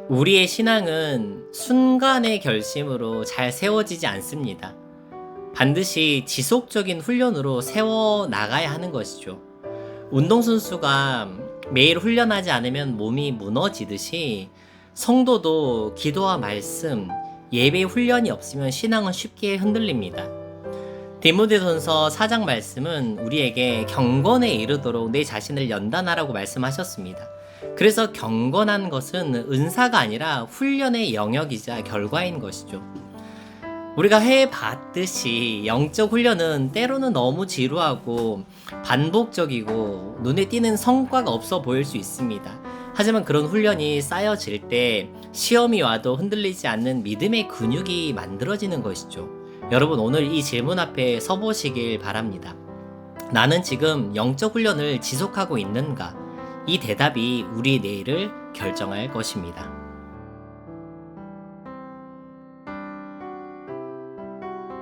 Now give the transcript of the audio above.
우리의 신앙은 순간의 결심으로 잘 세워지지 않습니다. 반드시 지속적인 훈련으로 세워 나가야 하는 것이죠. 운동선수가 매일 훈련하지 않으면 몸이 무너지듯이 성도도 기도와 말씀, 예배 훈련이 없으면 신앙은 쉽게 흔들립니다. 디모데전서 4장 말씀은 우리에게 경건에 이르도록 내 자신을 연단하라고 말씀하셨습니다. 그래서 경건한 것은 은사가 아니라 훈련의 영역이자 결과인 것이죠. 우리가 해봤듯이 영적 훈련은 때로는 너무 지루하고 반복적이고 눈에 띄는 성과가 없어 보일 수 있습니다. 하지만 그런 훈련이 쌓여질 때 시험이 와도 흔들리지 않는 믿음의 근육이 만들어지는 것이죠. 여러분, 오늘 이 질문 앞에 서보시길 바랍니다. 나는 지금 영적 훈련을 지속하고 있는가? 이 대답이 우리 내일을 결정할 것입니다.